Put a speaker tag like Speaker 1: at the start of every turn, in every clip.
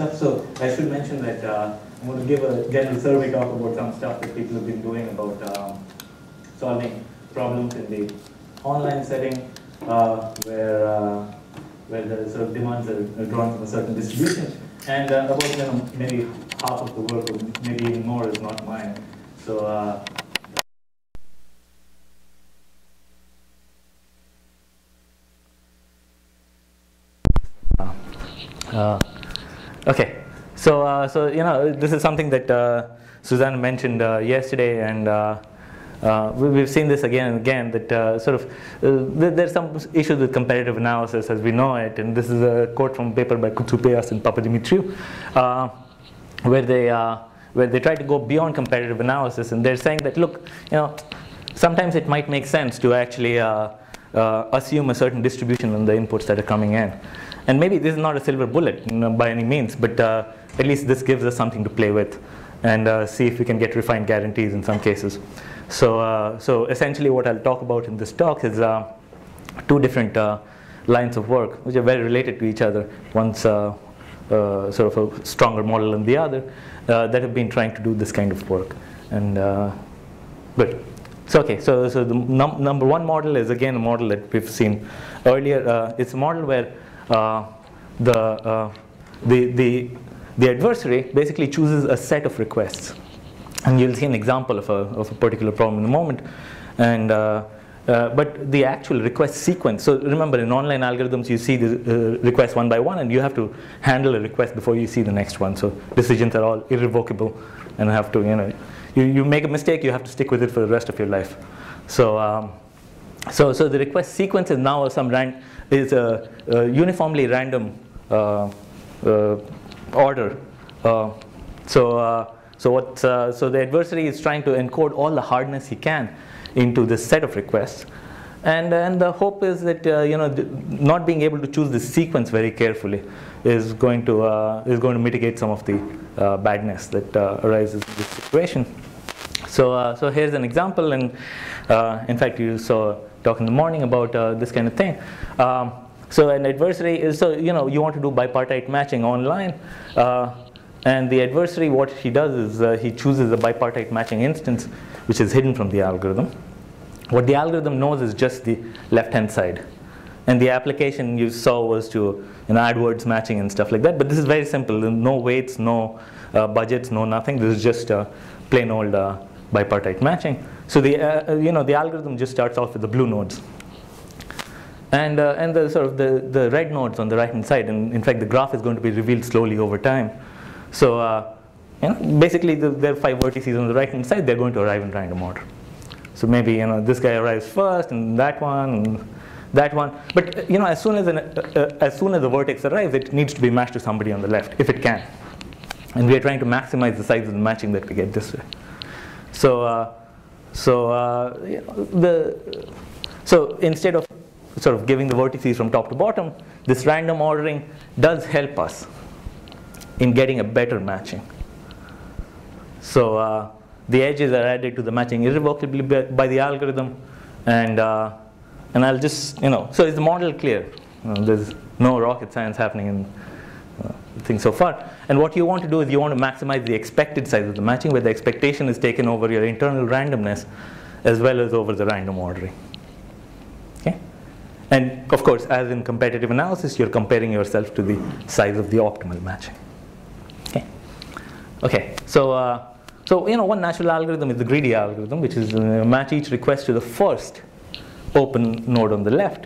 Speaker 1: up, so I should mention that I'm going to give a general survey talk about some stuff that people have been doing about solving problems in the online setting where the sort of demands are drawn from a certain distribution, and about maybe half of the work, or maybe even more, is not mine. So. Okay, so this is something that Suzanne mentioned yesterday, and we've seen this again and again, that there's some issues with comparative analysis as we know it, and this is a quote from a paper by Koutsoupeas and Papadimitriou, where they try to go beyond comparative analysis, and they're saying that, look, sometimes it might make sense to actually assume a certain distribution on the inputs that are coming in. And maybe this is not a silver bullet by any means, but at least this gives us something to play with and see if we can get refined guarantees in some cases. So essentially what I'll talk about in this talk is two different lines of work which are very related to each other. One's sort of a stronger model than the other that have been trying to do this kind of work. And good. So okay, so the number one model is again a model that we've seen earlier. It's a model where the adversary basically chooses a set of requests, and you'll see an example of a particular problem in a moment. And but the actual request sequence. So remember, in online algorithms, you see the requests one by one, and you have to handle a request before you see the next one. So decisions are all irrevocable, and have to you make a mistake, you have to stick with it for the rest of your life. So so the request sequence is now is a uniformly random order. So the adversary is trying to encode all the hardness he can into this set of requests, and the hope is that not being able to choose this sequence very carefully is going to mitigate some of the badness that arises in this situation. So here's an example, and in fact you saw talk in the morning about this kind of thing. So an adversary is, you want to do bipartite matching online, and the adversary, what he does is he chooses a bipartite matching instance which is hidden from the algorithm. What the algorithm knows is just the left-hand side, and the application you saw was to add words matching and stuff like that. But this is very simple. No weights, no budgets, no nothing. This is just plain old bipartite matching. So the the algorithm just starts off with the blue nodes, and the sort of the red nodes on the right hand side. And in fact, the graph is going to be revealed slowly over time. So basically, there are 5 vertices on the right hand side. They're going to arrive in random order. So maybe this guy arrives first, and that one, and that one. But as soon as a vertex arrives, it needs to be matched to somebody on the left if it can. And we are trying to maximize the size of the matching that we get this way. So instead of sort of giving the vertices from top to bottom, this random ordering does help us in getting a better matching. So the edges are added to the matching irrevocably by the algorithm, and I'll just so is the model clear? There's no rocket science happening in things so far. And what you want to do is you want to maximize the expected size of the matching, where the expectation is taken over your internal randomness as well as over the random ordering. Okay? And of course, as in competitive analysis, you're comparing yourself to the size of the optimal matching. Okay? Okay. So one natural algorithm is the greedy algorithm, which is match each request to the first open node on the left.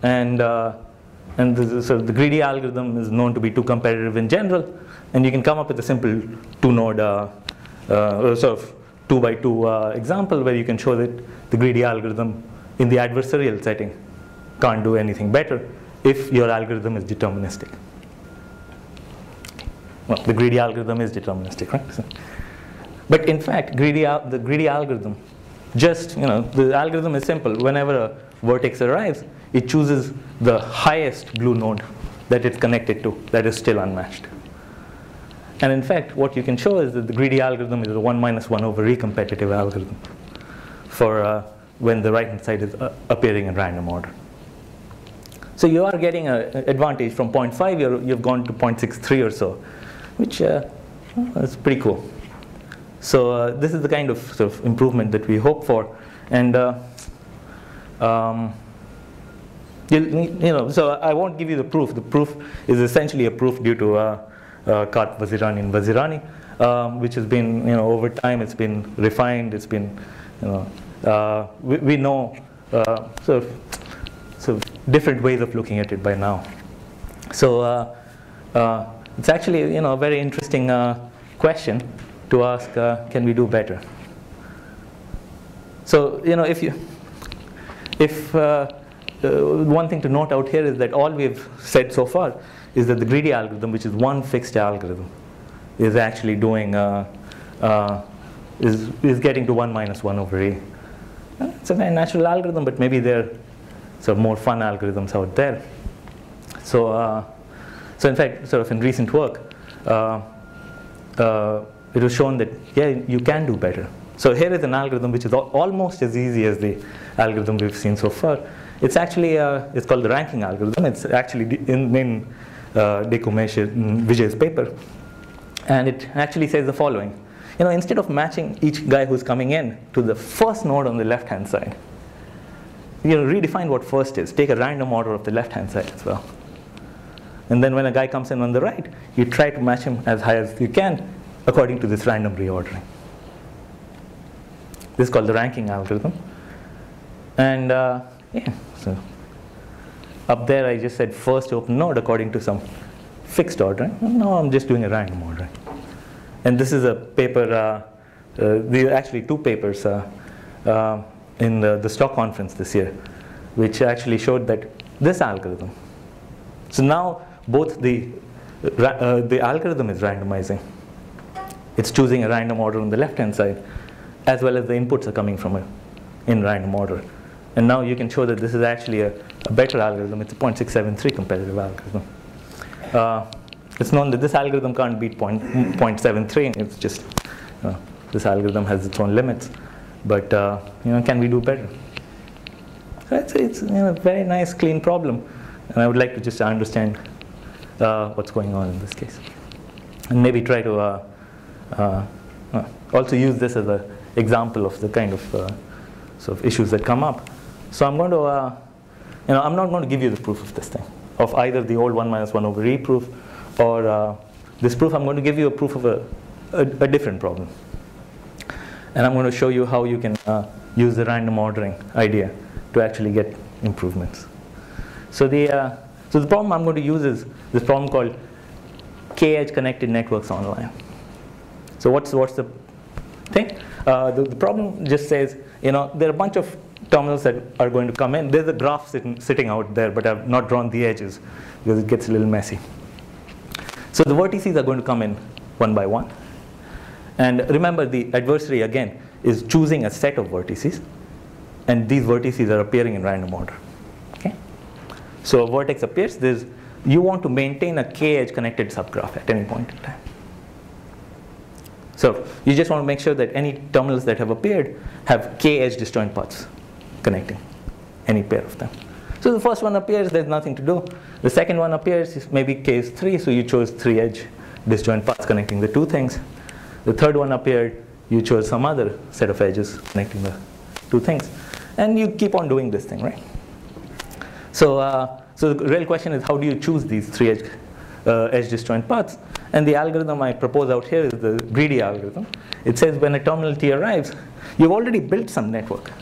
Speaker 1: And the greedy algorithm is known to be too competitive in general, and you can come up with a simple 2-node sort of 2 by 2 example where you can show that the greedy algorithm in the adversarial setting can't do anything better if your algorithm is deterministic. Well, the greedy algorithm is deterministic, right? So, but in fact, the greedy algorithm, just the algorithm is simple. Whenever a vertex arrives, it chooses the highest blue node that it's connected to that is still unmatched. And in fact, what you can show is that the greedy algorithm is a 1 minus 1 over e competitive algorithm for when the right hand side is appearing in random order. So you are getting an advantage from 0.5, you've gone to 0.63 or so, which is pretty cool. So this is the kind of sort of improvement that we hope for. And so I won't give you the proof. The proof is essentially a proof due to Karp, Vazirani, and Vazirani, which has been, over time, it's been refined. It's been, we know sort of different ways of looking at it by now. So it's actually, a very interesting question to ask: can we do better? So, if one thing to note out here is that all we've said so far is that the greedy algorithm, which is one fixed algorithm, is actually doing is getting to 1 minus 1 over a. It's a very natural algorithm, but maybe there are sort of more fun algorithms out there. So, so in fact, sort of in recent work, it was shown that you can do better. So here is an algorithm which is almost as easy as the algorithm we've seen so far. It's actually it's called the ranking algorithm. It's actually in Vijay's paper, and it actually says the following: instead of matching each guy who's coming in to the first node on the left-hand side, redefine what first is. Take a random order of the left-hand side as well, and then when a guy comes in on the right, you try to match him as high as you can according to this random reordering. This is called the ranking algorithm. And so up there I just said first open node according to some fixed ordering. No, I'm just doing a random ordering. And this is a paper, there are actually two papers in the Stock conference this year, which actually showed that this algorithm. So now both the algorithm is randomizing. It's choosing a random order on the left-hand side, as well as the inputs are coming from in random order. And now you can show that this is actually a better algorithm. It's a 0.673 competitive algorithm. It's known that this algorithm can't beat 0.73. It's just, this algorithm has its own limits. But, can we do better? So it's a very nice, clean problem. And I would like to just understand what's going on in this case. And maybe try to also use this as an example of the kind of sort of issues that come up. So I'm going to, I'm not going to give you the proof of this thing, of either the old 1 minus 1 over e proof or this proof. I'm going to give you a proof of a different problem. And I'm going to show you how you can use the random ordering idea to actually get improvements. So the problem I'm going to use is this problem called k-edge connected networks online. So what's the thing? The problem just says, there are a bunch of terminals that are going to come in. There's a graph sitting out there, but I've not drawn the edges because it gets a little messy. So the vertices are going to come in one by one. And remember, the adversary, again, is choosing a set of vertices. And these vertices are appearing in random order. Okay? So a vertex appears. You want to maintain a k-edge connected subgraph at any point in time. So you just want to make sure that any terminals that have appeared have k-edge disjoint paths connecting any pair of them. So the first one appears, there's nothing to do. The second one appears, maybe k is 3, so you chose 3-edge disjoint paths connecting the two things. The third one appeared, you chose some other set of edges connecting the two things. And you keep on doing this thing, right? So, so the real question is, how do you choose these 3-edge edge disjoint paths? And the algorithm I propose out here is the greedy algorithm. It says when a terminal T arrives, you've already built some network.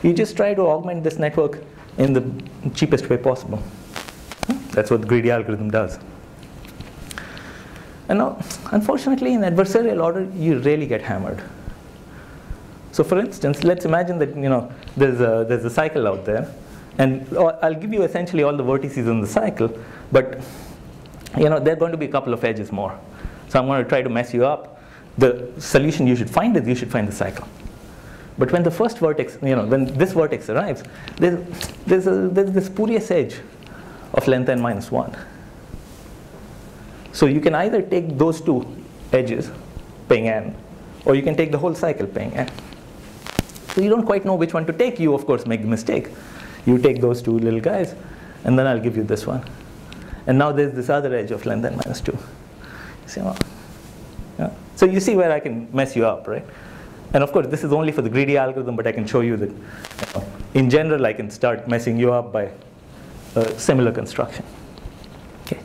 Speaker 1: You just try to augment this network in the cheapest way possible. That's what the greedy algorithm does. And now, unfortunately, in adversarial order, you really get hammered. So for instance, let's imagine that there's a cycle out there, and I'll give you essentially all the vertices in the cycle, but there are going to be a couple of edges more. So I'm going to try to mess you up. The solution you should find is you should find the cycle. But when the first vertex, when this vertex arrives, there's this spurious edge of length n minus 1. So you can either take those two edges paying n, or you can take the whole cycle paying n. So you don't quite know which one to take. You, of course, make the mistake. You take those two little guys, And then I'll give you this one. And now there's this other edge of length n minus 2. See, well, yeah. So you see where I can mess you up, right? And of course, this is only for the greedy algorithm, but I can show you that in general, I can start messing you up by a similar construction. Okay.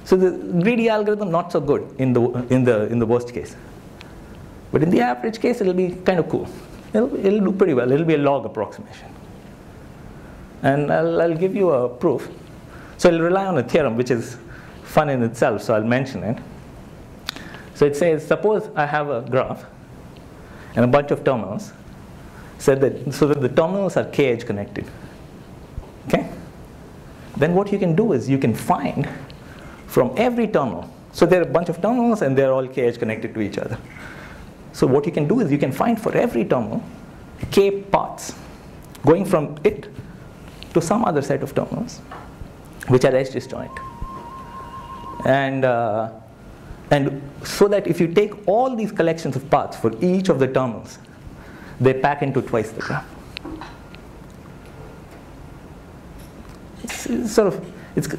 Speaker 1: So the greedy algorithm, not so good in the worst case. But in the average case, it'll be kind of cool. It'll do pretty well. It'll be a log approximation. And I'll give you a proof. So I'll rely on a theorem, which is fun in itself, so I'll mention it. So it says, suppose I have a graph and a bunch of terminals, so that the terminals are k-edge connected. Okay? Then what you can do is you can find from every terminal. So there are a bunch of terminals, and they're all k-edge connected to each other. So what you can do is you can find for every terminal k paths going from it to some other set of terminals, which are edge disjoint. And so that if you take all these collections of paths for each of the terminals, they pack into twice the graph.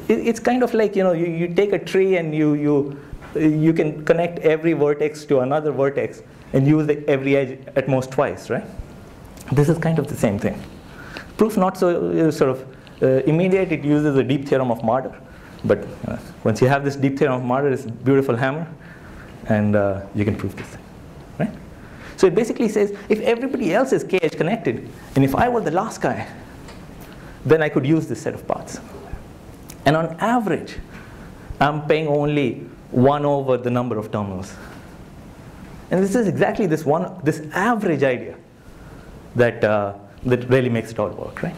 Speaker 1: It's kind of like, you take a tree and you can connect every vertex to another vertex and use every edge at most twice, right? This is kind of the same thing. Proof not so immediate. It uses a deep theorem of Marder, but once you have this deep theorem of Marder, it's a beautiful hammer, and you can prove this thing, right? So it basically says if everybody else is k-edge connected, and if I were the last guy, then I could use this set of paths. And on average, I'm paying only 1 over the number of terminals. And this is exactly this average idea that really makes it all work, right?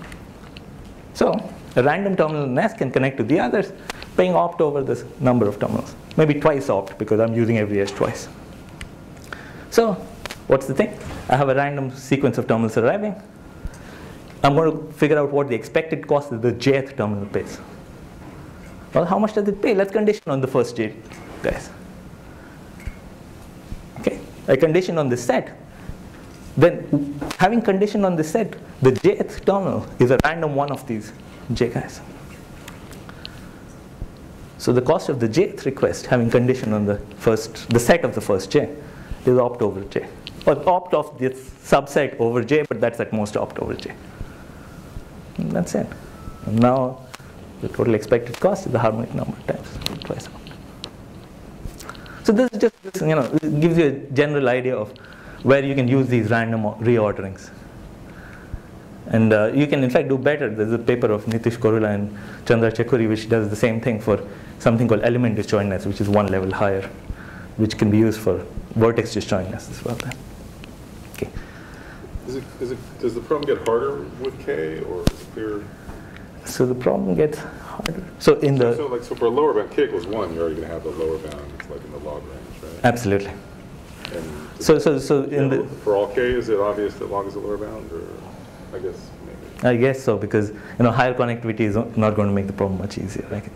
Speaker 1: So a random terminal in S can connect to the others, paying opt over this number of terminals. Maybe twice opt, because I'm using every edge twice. So what's the thing? I have a random sequence of terminals arriving. I'm going to figure out what the expected cost of the jth terminal pays. Well, how much does it pay? Let's condition on the first j, guys. Okay, I condition on this set. Then, having conditioned on this set, the jth terminal is a random one of these j guys. So the cost of the jth request, having conditioned on the set of the first j, is opt over j. Or opt of this subset over j, but that's at most opt over j. And that's it. And now the total expected cost is the harmonic number times twice opt. So this is just, it gives you a general idea of where you can use these random reorderings. And you can in fact do better. There's a paper of Nitish Korula and Chandra Chakuri which does the same thing for something called element disjointness, which is one level higher, which can be used for vertex disjointness as well. Okay.
Speaker 2: Does the problem get harder with k, or is it clear?
Speaker 1: So the problem gets harder. So
Speaker 2: for a lower bound, k equals 1, you're already going to have the lower bound. It's like in the log range, right?
Speaker 1: Absolutely.
Speaker 2: And
Speaker 1: for
Speaker 2: all k, is it obvious that log is a lower bound, or I guess maybe?
Speaker 1: I guess so, because higher connectivity is not going to make the problem much easier. Okay.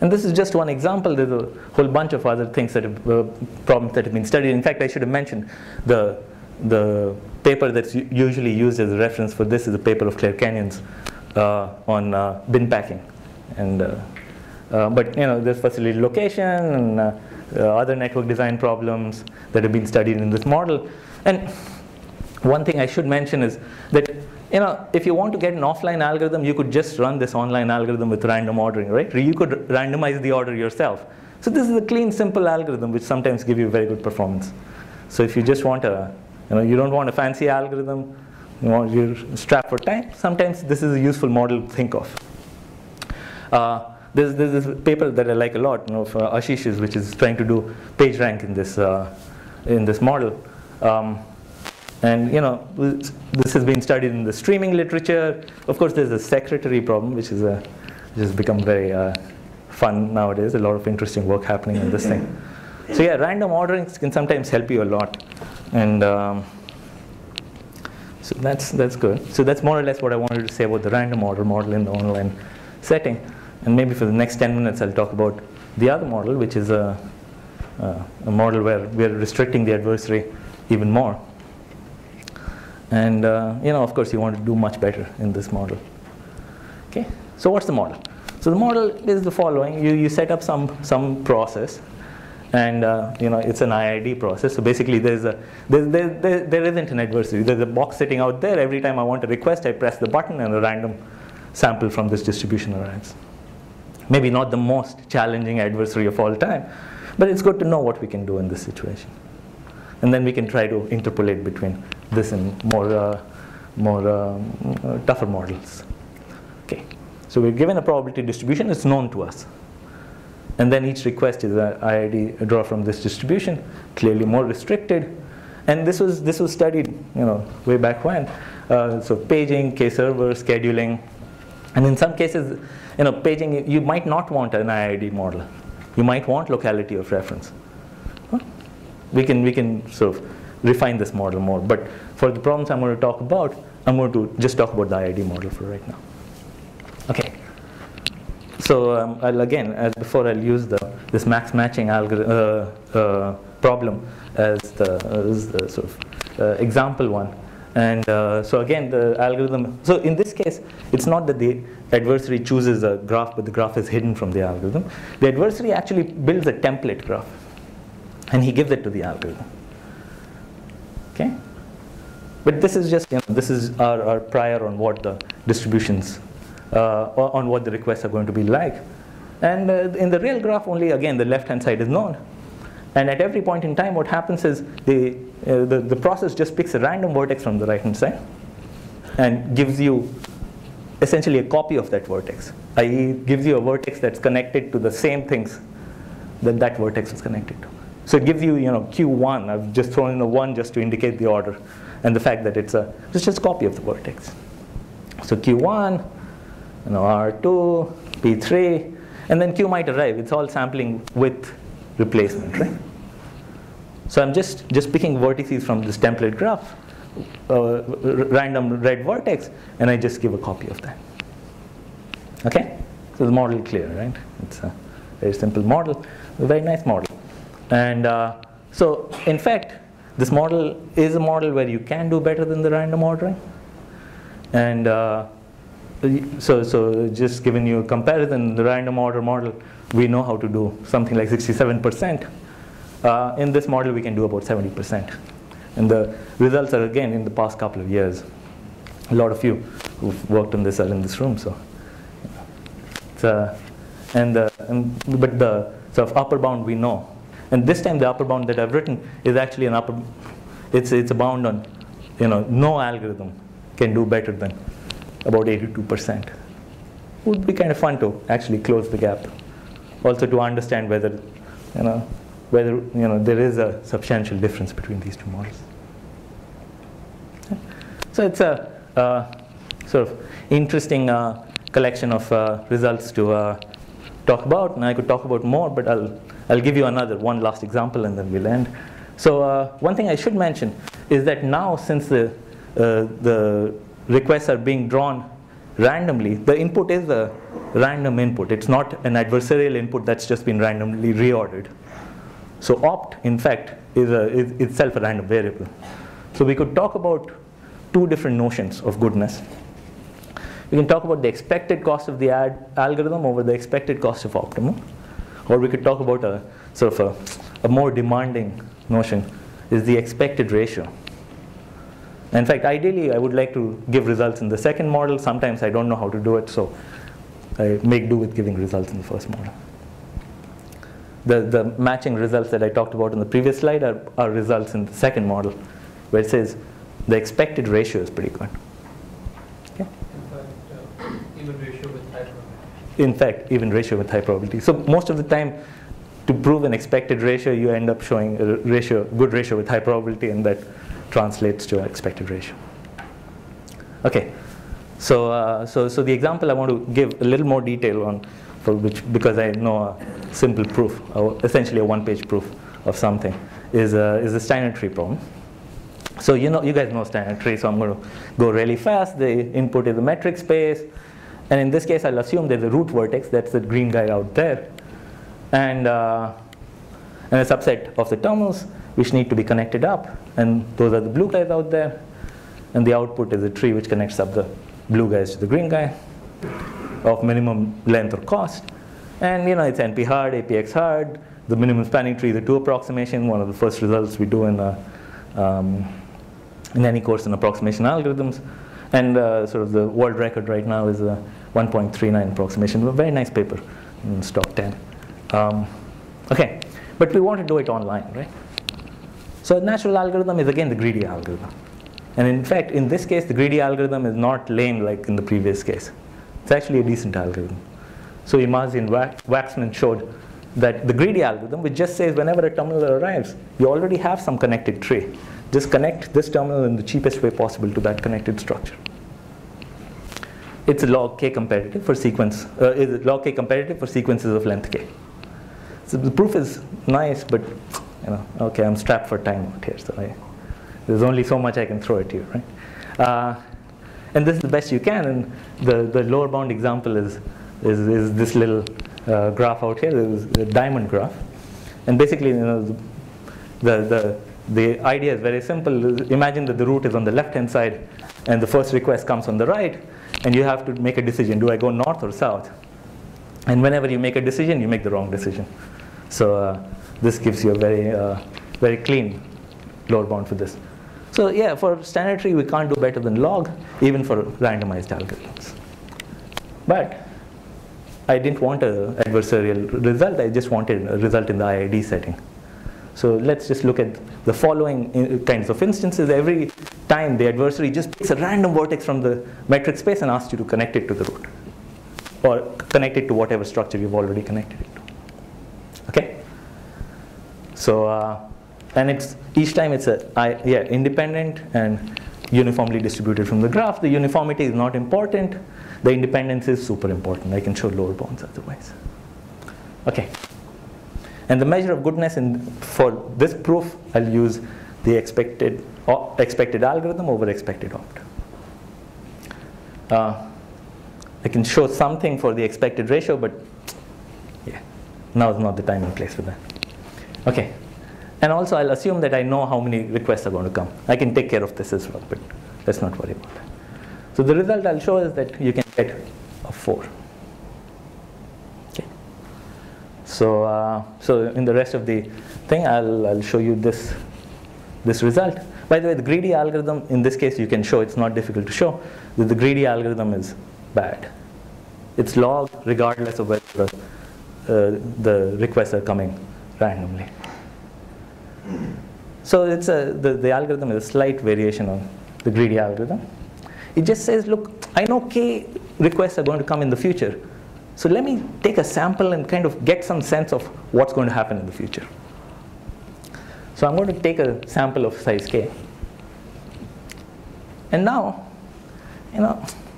Speaker 1: And this is just one example. There's a whole bunch of other things problems that have been studied. In fact, I should have mentioned the paper that's usually used as a reference for this is a paper of Claire Kenyon's on bin packing. And but there's facility location and other network design problems that have been studied in this model. And one thing I should mention is that if you want to get an offline algorithm, you could just run this online algorithm with random ordering, right? You could randomize the order yourself. So this is a clean, simple algorithm which sometimes give you very good performance. So if you just want you don't want a fancy algorithm, you're strapped for time, sometimes this is a useful model to think of. There's this paper that I like a lot, of Ashish's, which is trying to do page rank in this model. And this has been studied in the streaming literature. Of course, there's a secretary problem, which has become very fun nowadays. A lot of interesting work happening in this thing. So yeah, random ordering can sometimes help you a lot, and so that's good. So that's more or less what I wanted to say about the random order model in the online setting. And maybe for the next 10 minutes, I'll talk about the other model, which is a model where we're restricting the adversary even more. And of course, you want to do much better in this model. Okay, so what's the model? So the model is the following. You set up some process, and it's an IID process. So basically, there isn't an adversary. There's a box sitting out there. Every time I want a request, I press the button, and a random sample from this distribution arrives. Maybe not the most challenging adversary of all time, but it's good to know what we can do in this situation. And then we can try to interpolate between this and more tougher models. Okay, so we're given a probability distribution. It's known to us. And then each request is an IID draw from this distribution, clearly more restricted. And this was studied, way back when. So paging, k-server, scheduling. And in some cases, paging, you might not want an IID model. You might want locality of reference. We can sort of refine this model more. But for the problems I'm going to talk about, I'm going to just talk about the IID model for right now. Okay. So again, as before, I'll use this max matching problem as the sort of example one. And so again, the algorithm. So in this case, it's not that the adversary chooses a graph, but the graph is hidden from the algorithm. The adversary actually builds a template graph, and he gives it to the algorithm. Okay. But this is just this is our prior on what the distributions. On what the requests are going to be like. And in the real graph, only again the left-hand side is known. And at every point in time, what happens is the process just picks a random vertex from the right-hand side and gives you essentially a copy of that vertex, i.e. gives you a vertex that's connected to the same things that vertex is connected to. So it gives you, Q1. I've just thrown in a 1 just to indicate the order and the fact that it's just a copy of the vertex. So Q1, R2, P3, and then Q might arrive. It's all sampling with replacement, right? So I'm just picking vertices from this template graph, random red vertex, and I just give a copy of that. Okay? So the model is clear, right? It's a very simple model, a very nice model. And so in fact, this model is a model where you can do better than the random ordering. And so just giving you a comparison, the random order model, we know how to do something like 67%. In this model, we can do about 70%. And the results are, again, in the past couple of years. A lot of you who've worked on this are in this room. So, but the sort of upper bound we know. And this time, the upper bound that I've written is actually an upper. It's a bound on, no algorithm can do better than about 82%. Would be kind of fun to actually close the gap. Also to understand whether there is a substantial difference between these two models. So it's a sort of interesting collection of results to talk about, and I could talk about more, but I'll give you one last example, and then we'll end. So one thing I should mention is that now, since the requests are being drawn randomly, the input is a random input. It's not an adversarial input that's just been randomly reordered. So opt, in fact, is itself a random variable. So we could talk about two different notions of goodness. We can talk about the expected cost of the algorithm over the expected cost of optimum. Or we could talk about a sort of a more demanding notion, is the expected ratio. In fact, ideally, I would like to give results in the second model. Sometimes I don't know how to do it, so I make do with giving results in the first model. The matching results that I talked about in the previous slide are results in the second model, where it says the expected ratio is pretty good. Okay?
Speaker 3: Even ratio with high probability.
Speaker 1: In fact, even ratio with high probability. So most of the time, to prove an expected ratio, you end up showing a good ratio with high probability, and that translates to expected ratio. Okay, so the example I want to give a little more detail on, because I know a simple proof, essentially a one-page proof of something, is the Steiner tree problem. So you guys know Steiner tree, so I'm going to go really fast. The input is a metric space, and in this case, I'll assume there's a root vertex. That's the green guy out there, and a subset of the terminals which need to be connected up, and those are the blue guys out there, and the output is a tree which connects up the blue guys to the green guy. of minimum length or cost. And it's NP hard, APX hard, the minimum spanning tree, the 2 approximation, one of the first results we do in any course in approximation algorithms. And sort of the world record right now is a 1.39 approximation. A very nice paper in Stock 10. Okay, but we want to do it online, right? So a natural algorithm is again the greedy algorithm. And in fact, in this case, the greedy algorithm is not lame like in the previous case. It's actually a decent algorithm. So Imaz and Waxman showed that the greedy algorithm, which just says whenever a terminal arrives, you already have some connected tree. Just connect this terminal in the cheapest way possible to that connected structure. It's log k competitive for sequence. Is log k competitive for sequences of length k. So the proof is nice, but okay, I'm strapped for time out here, so there's only so much I can throw at you, right? And this is the best you can. And the lower bound example is this little graph out here. This is the diamond graph, and basically, the idea is very simple. Imagine that the root is on the left-hand side, and the first request comes on the right, and you have to make a decision. Do I go north or south? And whenever you make a decision, you make the wrong decision. So this gives you a very clean lower bound for this. So yeah, for standard tree, we can't do better than log, even for randomized algorithms. But I didn't want an adversarial result. I just wanted a result in the IID setting. So let's just look at the following kinds of instances. Every time the adversary just picks a random vertex from the metric space and asks you to connect it to the root, or connect it to whatever structure you've already connected it to. Okay? So, and each time it's independent and uniformly distributed from the graph. The uniformity is not important. The independence is super important. I can show lower bounds otherwise. Okay. And the measure of goodness for this proof, I'll use the expected algorithm over expected opt. I can show something for the expected ratio, but yeah, now is not the time and place for that. Okay. And also, I'll assume that I know how many requests are going to come. I can take care of this as well, but let's not worry about that. So the result I'll show is that you can get a 4. Okay. So, so in the rest of the thing, I'll show you this result. By the way, the greedy algorithm, in this case, you can show, it's not difficult to show, that the greedy algorithm is bad. It's log regardless of whether the requests are coming randomly. So it's the algorithm is a slight variation on the greedy algorithm. It just says, look, I know k requests are going to come in the future. So let me take a sample and kind of get some sense of what's going to happen in the future. So I'm going to take a sample of size k. And now,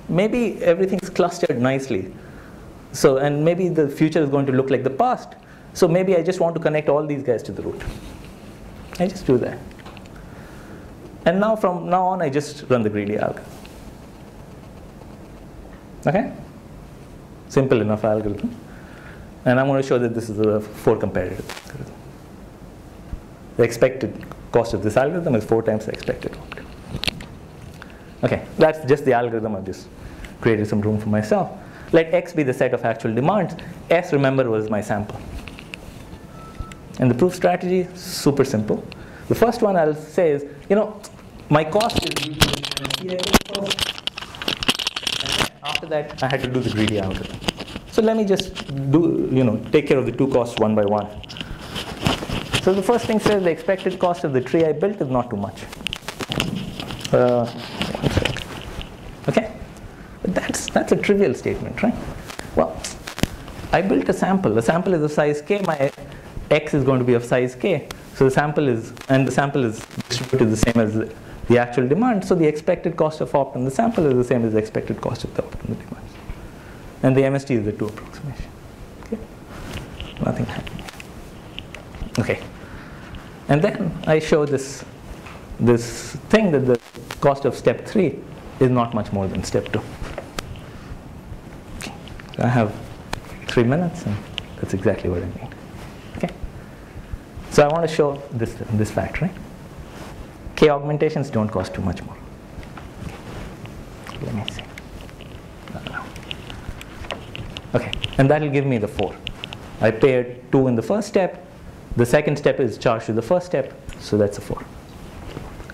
Speaker 1: maybe everything's clustered nicely. So, and maybe the future is going to look like the past. So maybe I just want to connect all these guys to the root. I just do that. And now from now on, I just run the greedy algorithm. Okay? Simple enough algorithm. And I'm going to show that this is a 4 competitive algorithm. The expected cost of this algorithm is 4 times the expected opt. Okay, that's just the algorithm. I've just created some room for myself. Let X be the set of actual demands. S, remember, was my sample. And the proof strategy, super simple. The first one I'll say is, my cost is due to the after that, I had to do the greedy algorithm. So let me just take care of the 2 costs one by one. So the first thing says the expected cost of the tree I built is not too much. 1 sec. Okay? But that's a trivial statement, right? Well, I built a sample. The sample is of size k. My X is going to be of size k. So the sample is distributed the same as the actual demand. So the expected cost of opt on the sample is the same as the expected cost of the opt on the demand. And the MST is the 2 approximation. Okay? Nothing happened. Okay. And then I show this thing that the cost of step 3 is not much more than step 2. Okay. So I have 3 minutes, and that's exactly what I mean. Okay. So I want to show this fact, right? K augmentations don't cost too much more. Okay. Let me see. And that will give me the 4. I paired 2 in the first step. The second step is charged to the first step, so that's a 4.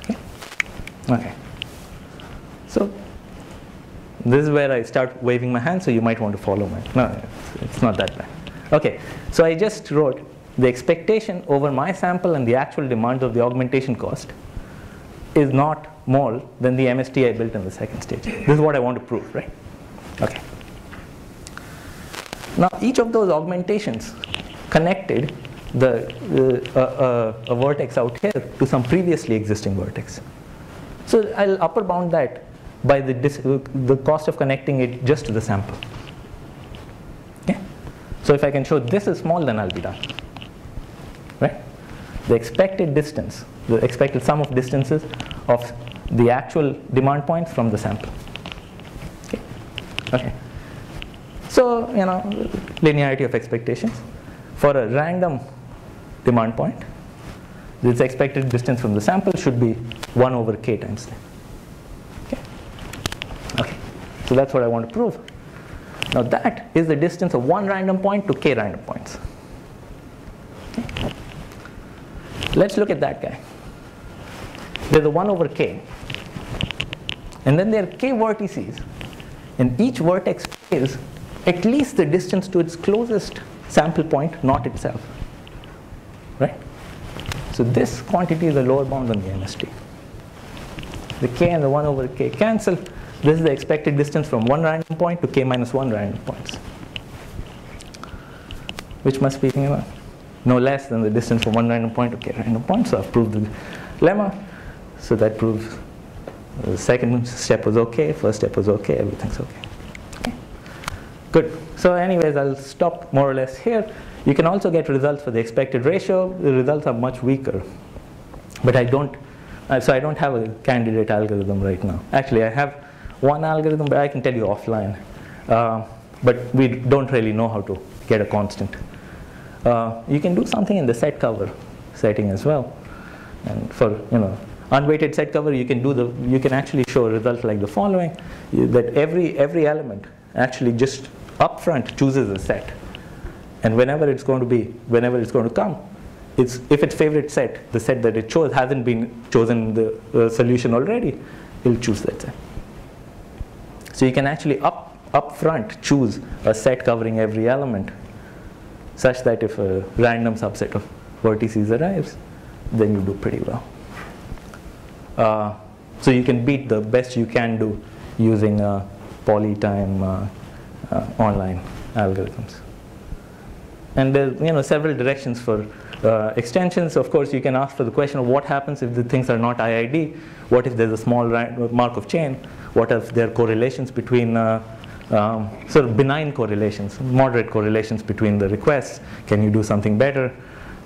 Speaker 1: Okay. Okay. So this is where I start waving my hand, so you might want to follow me. No, it's not that bad. Okay, so I just wrote the expectation over my sample and the actual demand of the augmentation cost is not more than the MST I built in the second stage. This is what I want to prove, right? Okay. Now each of those augmentations connected a vertex out here to some previously existing vertex. So I'll upper bound that by the cost of connecting it just to the sample. Okay? So if I can show this is small, then I'll be done. Right? The expected distance, the expected sum of distances of the actual demand points from the sample. Okay? Okay. So, linearity of expectations. For a random demand point, this expected distance from the sample should be 1 over k times length. Okay? Okay. So that's what I want to prove. Now that is the distance of one random point to k random points. Okay. Let's look at that guy. There's a 1 over k. And then there are k vertices. And each vertex is at least the distance to its closest sample point, not itself. Right? So this quantity is the lower bound on the MST. The k and the 1 over k cancel. This is the expected distance from one random point to k minus 1 random points, which must be no less than the distance from one random point to k random point. So I've proved the lemma. So that proves the second step was okay, first step was okay, everything's okay. Okay. Good. So anyways, I'll stop more or less here. You can also get results for the expected ratio. The results are much weaker. But I don't have a candidate algorithm right now. Actually, I have one algorithm, but I can tell you offline. But we don't really know how to get a constant. You can do something in the set cover setting as well. And for unweighted set cover, you can actually show a result like the following: that every element actually just upfront chooses a set, and whenever it's going to come, if its favorite set, the set that it chose hasn't been chosen in the solution already, it'll choose that set. So you can actually upfront choose a set covering every element, such that if a random subset of vertices arrives, then you do pretty well. So you can beat the best you can do using polytime online algorithms. And there's several directions for extensions. Of course, you can ask for the question of what happens if the things are not IID. What if there's a small Markov chain? What if there are correlations between sort of benign correlations, moderate correlations between the requests? Can you do something better?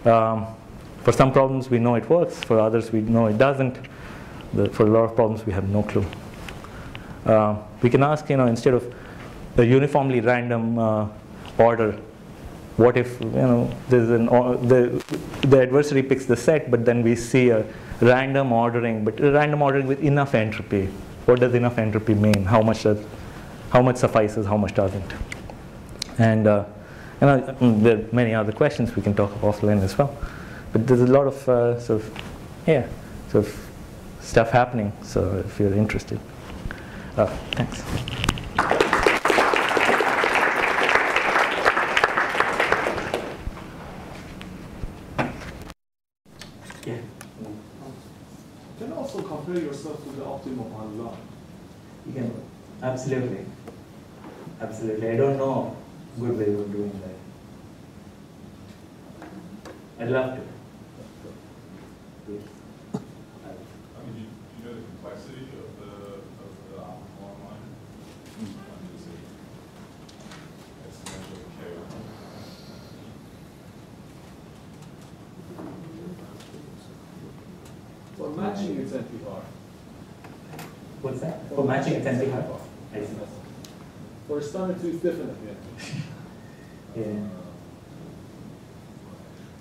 Speaker 1: For some problems, we know it works. For others, we know it doesn't. For a lot of problems, we have no clue. We can ask, instead of a uniformly random order, what if there's the adversary picks the set, but then we see a random ordering, but a random ordering with enough entropy. What does enough entropy mean? How much suffices? How much doesn't? And there are many other questions we can talk offline as well. But there's a lot of sort of stuff happening. So if you're interested, thanks. Yeah.
Speaker 4: Can you also compare yourself to the optimum online?
Speaker 1: You can, absolutely. Absolutely. I don't know a good way of doing that. I'd love to. Yes.
Speaker 2: I mean, you know the complexity of the optimal online? Exponential decay.
Speaker 4: For matching, it's NPR.
Speaker 1: What's that? For matching it's NP-hard. I see.
Speaker 4: For Steiner 2, it's definitely NPR.
Speaker 1: Yeah.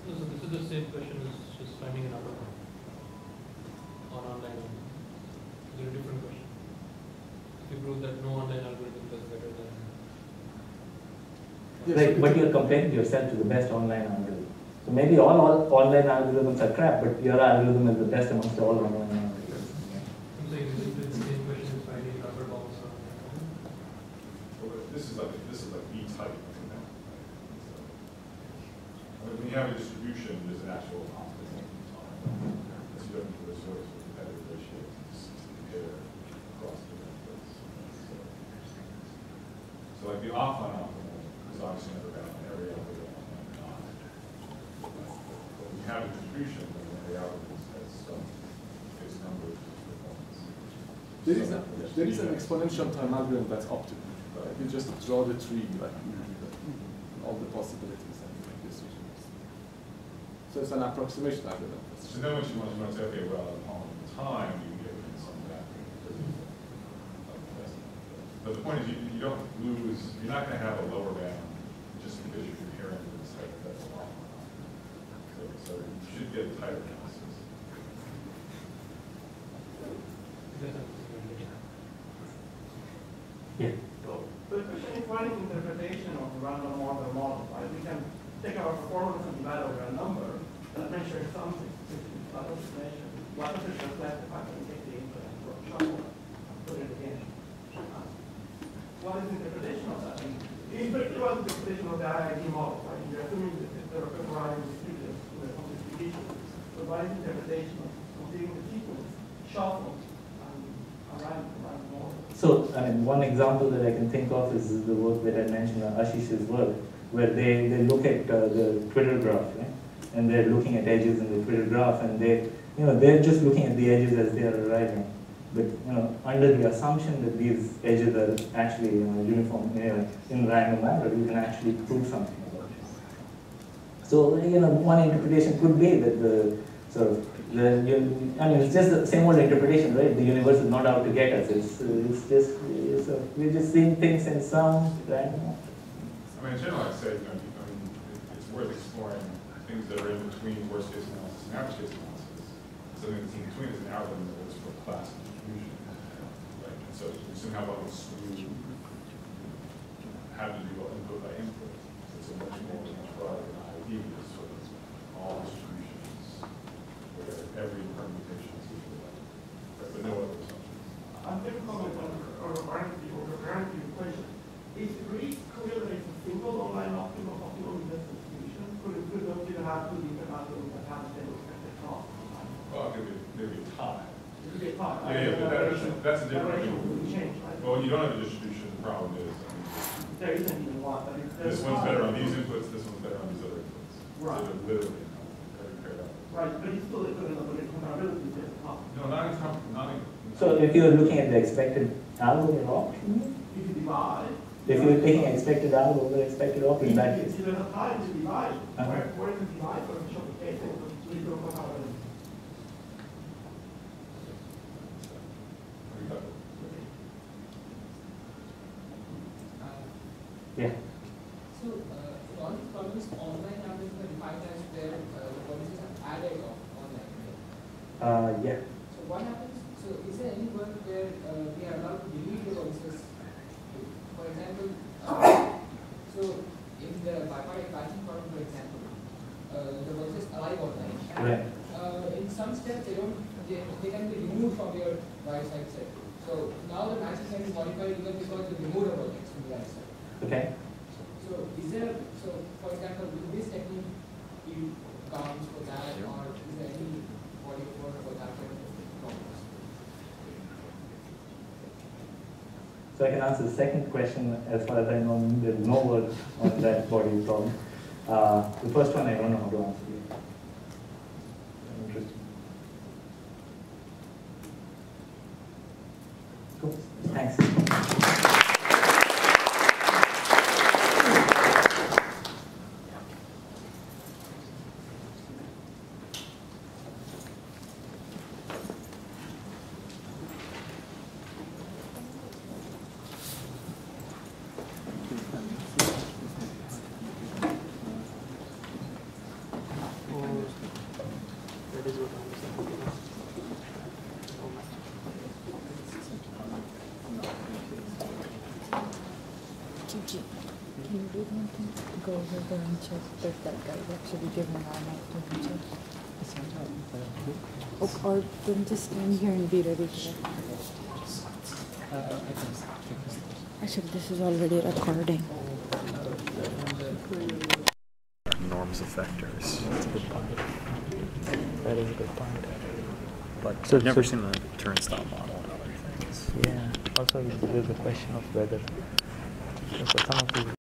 Speaker 3: So this is the same question as just finding an upper on online. Is it a different question? If you prove that no online algorithm does better than
Speaker 4: Yes,
Speaker 1: right? But you're comparing yourself to the best online algorithm. So maybe all online algorithms are crap, but your algorithm is the best amongst all online algorithms.
Speaker 3: I'm saying the same question is finding rubber balls.
Speaker 2: Well, this is like B-type. When you have a distribution, there's an actual optimal time. So you don't need to resort to competitive ratios to compare across the networks. So like the offline optimal is obviously never bound in every algorithm online or not. But when you have a distribution, then every algorithm has some fixed number of performance.
Speaker 4: There is an exponential time algorithm that's optimal. Right? You just draw the tree, like all the possibilities and make decisions. So it's an approximation algorithm.
Speaker 2: So then what you want to say, okay, well, upon time, you can get some of that. But the point is, you don't lose, you're not going to have a lower bound just because you're comparing to this hypothetical offline. So you should get tighter analysis.
Speaker 1: Yeah.
Speaker 5: So the question is finding interpretation of the random order model, right? We can take our performance and divide over a number that measures something, what does it measure? What does it reflect if I can take the input and shuffle it, put it again? What is the interpretation of that? In particular, what is the interpretation of the IID model, right? You're assuming that there are variable distributions with some distribution. So what is the interpretation of taking the sequence, shuffle, and random model?
Speaker 1: So, I mean, one example that I can think of is the work that I mentioned, Ashish's work, where they look at the Twitter graph, right? And they're looking at edges in the Twitter graph, and they're just looking at the edges as they are arriving. But under the assumption that these edges are actually uniform in random order, you can actually prove something about it. So one interpretation could be that the sort of it's just the same old interpretation, right? The universe is not out to get us. We're just seeing things in some random.
Speaker 2: I mean, in general, I'd say, it's worth exploring things that are in between worst case analysis and average case analysis. Something that's in between is an algorithm that looks for class distribution. Right? And so you somehow want to exclude having to do input by input. It's a much broader than IID is sort of all distributions where every permutation is equal, right? But no other assumptions.
Speaker 5: I'm going to comment on the equation. Is it really clear that it's a single online optimum in this distribution? Could those either have two different algorithms that have the same expected cost?
Speaker 2: Well, it could be a tie.
Speaker 5: It could be a tie.
Speaker 2: Yeah, but that's a different
Speaker 5: thing.
Speaker 2: thing.
Speaker 5: Change, right?
Speaker 2: Well, when you don't have a distribution, the problem is
Speaker 5: there isn't even one. But
Speaker 2: this one's better on these inputs, this one's better on these other inputs.
Speaker 5: Right.
Speaker 2: So they're literally very paired up.
Speaker 5: Right, but it's still equivalent of the comparability to the cost.
Speaker 2: No, not in.
Speaker 1: So if you're looking at the expected algo option,
Speaker 5: If you divide.
Speaker 1: if you're taking expected algo over expected option, in that case.
Speaker 5: There's a time to divide.
Speaker 1: Uh-huh.
Speaker 5: Where is the divide for the show case? We don't know how it is.
Speaker 1: Yeah.
Speaker 6: So, all these problems online are defined as where the policies are added online.
Speaker 1: Yeah.
Speaker 6: So, what happens? So, is there any work where we are allowed to delete the policies? For example, so in the bipartite bashing problem, for example, the policies arrive online.
Speaker 1: Right.
Speaker 6: In some steps, they can be removed from your right side set. So now the matches can be modified even because you remove the objects from the right side.
Speaker 1: Okay.
Speaker 6: So is there, for example, with this technique, you counts for that, or is there any body of work for that kind of problems?
Speaker 1: So I can answer the second question. As far as I know, there's no work on that body problem. The first one, I don't know how to answer yet. Interesting. Cool. Thanks.
Speaker 4: No.
Speaker 7: go over there and check that that guy's actually given our mic to him. Or then just stand here and be ready for that. Actually, this is already recording.
Speaker 8: Norms of vectors.
Speaker 1: That's a good point. That is a good point.
Speaker 8: But
Speaker 1: So-
Speaker 8: I've never
Speaker 1: so-
Speaker 8: seen the turnstile model and other things.
Speaker 1: Yeah. Also, there's a question of whether for some of these